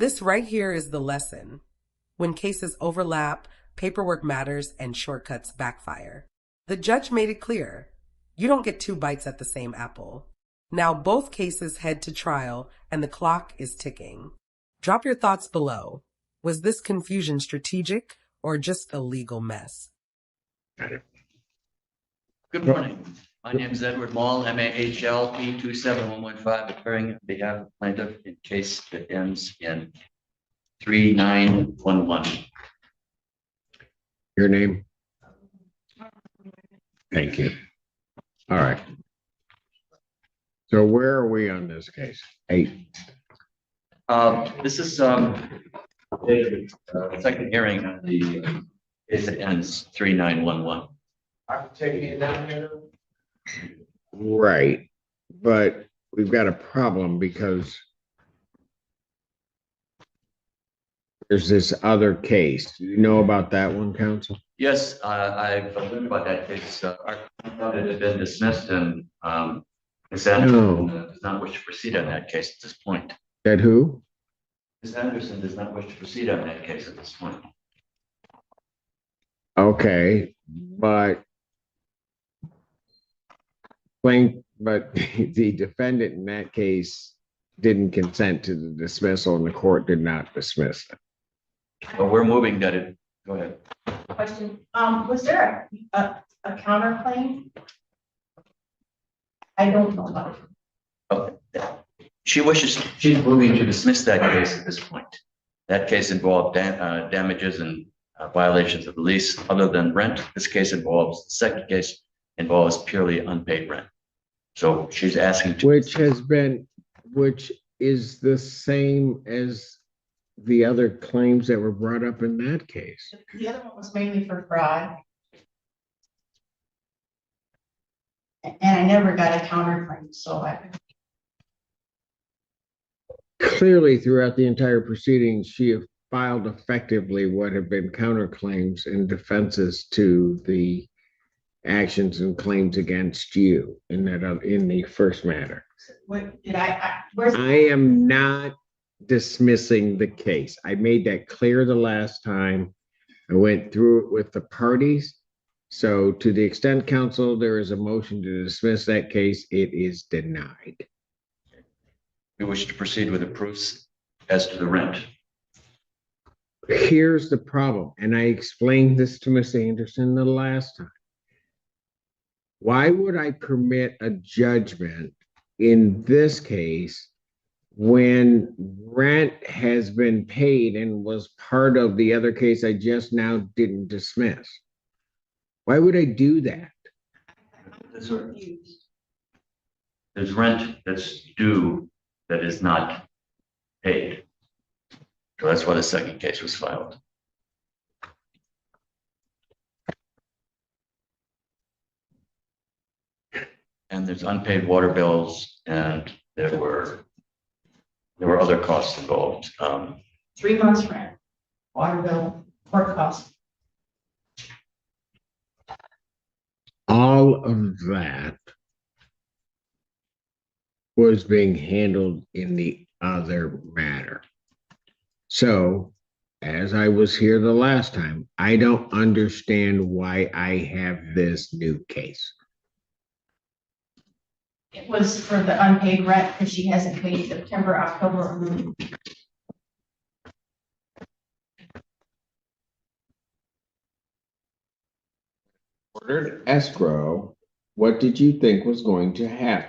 This right here is the lesson. When cases overlap, paperwork matters and shortcuts backfire. The judge made it clear. You don't get two bites at the same apple. Now both cases head to trial and the clock is ticking. Drop your thoughts below. Was this confusion strategic or just a legal mess? Good morning. My name is Edward Mall, MAHL P27115, appearing on behalf of plaintiff in case that ends in 3911. Your name? Thank you. All right. So where are we on this case? 8. This is second hearing on the case that ends 3911. I'm taking it down here. Right. But we've got a problem because there's this other case. Do you know about that one, counsel? Yes, I've learned about that case. Our client had been dismissed and Ms. Anderson does not wish to proceed on that case at this point. That who? Ms. Anderson does not wish to proceed on that case at this point. Okay, but the defendant in that case didn't consent to the dismissal and the court did not dismiss it. But we're moving that it, go ahead. Question, was there a counterclaim? I don't know about it. She's moving to dismiss that case at this point. That case involved damages and violations of the lease other than rent. This case involves, the second case involves purely unpaid rent. So she's asking to. Which is the same as the other claims that were brought up in that case. The other one was mainly for fraud. And I never got a counterclaim, so I. Clearly, throughout the entire proceedings, she filed effectively what have been counterclaims and defenses to the actions and claims against you in the first matter. What did I am not dismissing the case. I made that clear the last time. I went through it with the parties. So to the extent, counsel, there is a motion to dismiss that case, it is denied. We wish to proceed with the proofs as to the rent. Here's the problem, and I explained this to Ms. Anderson the last time. Why would I permit a judgment in this case when rent has been paid and was part of the other case I just now didn't dismiss? Why would I do that? There's rent that's due that is not paid. So that's why the second case was filed. And there's unpaid water bills, and there were other costs involved. 3 months rent, water bill, court costs. All of that was being handled in the other matter. So, as I was here the last time, I don't understand why I have this new case. It was for the unpaid rent because she hasn't paid September, October, or November. Ordered escrow, what did you think was going to happen?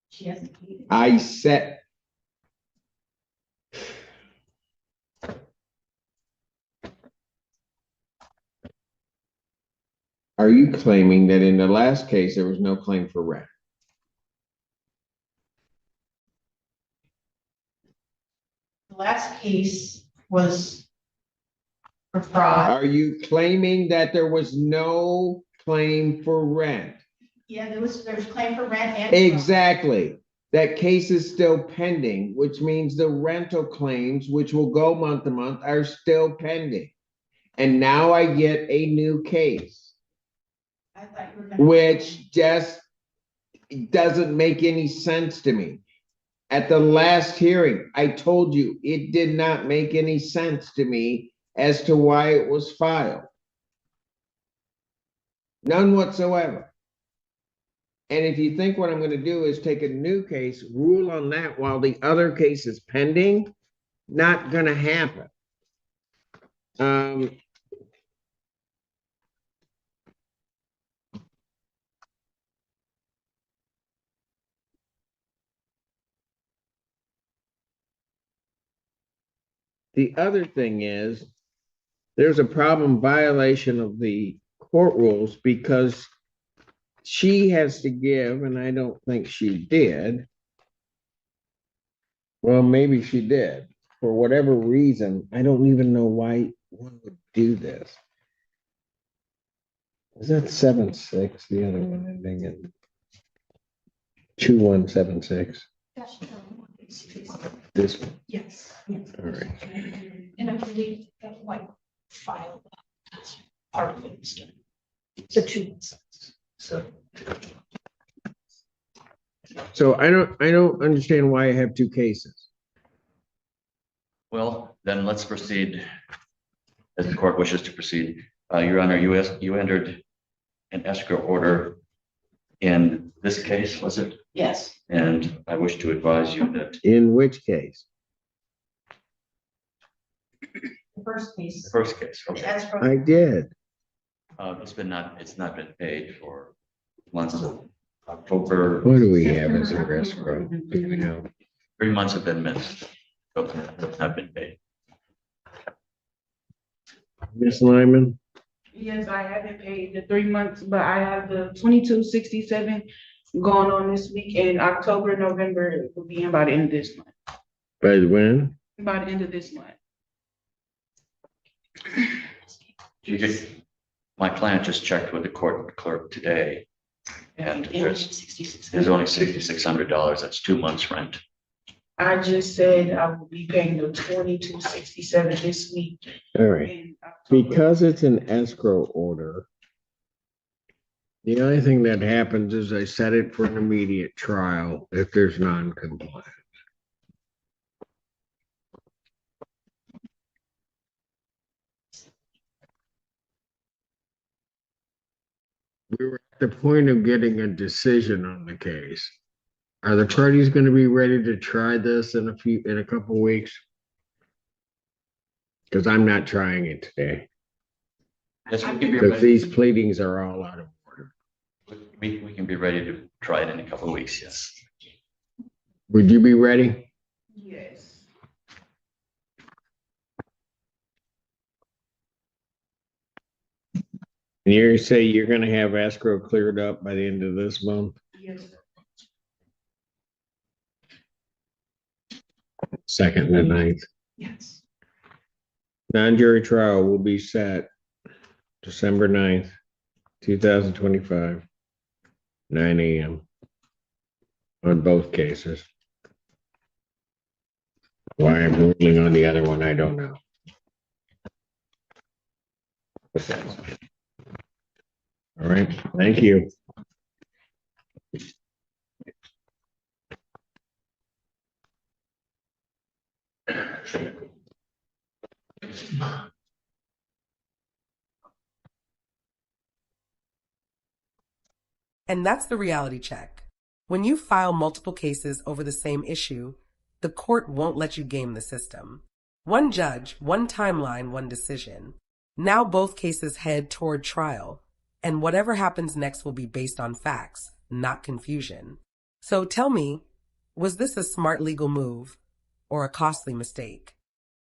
She hasn't paid it. I said, are you claiming that in the last case there was no claim for rent? The last case was for fraud. Are you claiming that there was no claim for rent? Yeah, there's claim for rent and. Exactly. That case is still pending, which means the rental claims, which will go month to month, are still pending. And now I get a new case, I thought you were gonna. which just doesn't make any sense to me. At the last hearing, I told you it did not make any sense to me as to why it was filed. None whatsoever. And if you think what I'm going to do is take a new case, rule on that while the other case is pending, not going to happen. The other thing is, there's a problem violation of the court rules because she has to give, and I don't think she did. Well, maybe she did. For whatever reason, I don't even know why one would do this. Is that 7-6? The other one ending in 2176. This one. Yes. All right. And I believe that white file part of it. The two. So I don't understand why I have two cases. Well, then let's proceed as the court wishes to proceed. Your Honor, you entered an escrow order in this case, was it? Yes. And I wish to advise you that In which case? The first case. the first case, The okay, escrow. I did. it's not been paid for months of October. What do we have as a escrow? Do we know? 3 months have been missed. So it's not been paid. Miss Lyman? Yes, I haven't paid the 3 months, but I have the 2267 going on this week, and October, November will be in by the end of this month. By when? By the end of this month. My client just checked with the court clerk today, and there's only $6,600. That's 2 months' rent. I just said I will be paying the 2267 this week. All right. in October. Because it's an escrow order, the only thing that happens is I set it for an immediate trial if there's non-compliance. We were at the point of getting a decision on the case. Are the parties going to be ready to try this in a couple weeks? Because I'm not trying it today. Yes, we can be Because ready. these pleadings are all out of order. We can be ready to try it in a couple of weeks, yes. Would you be ready? Yes. And you say you're going to have escrow cleared up by the end of this month? Yes. 2nd and 9th. Yes. Non-jury trial will be set December 9th, 2025, 9 a.m. on both cases. Why I'm ruling on the other one, I don't know. All right, thank you. And that's the reality check. When you file multiple cases over the same issue, the court won't let you game the system. One judge, one timeline, one decision. Now both cases head toward trial, and whatever happens next will be based on facts, not confusion. So tell me, was this a smart legal move or a costly mistake?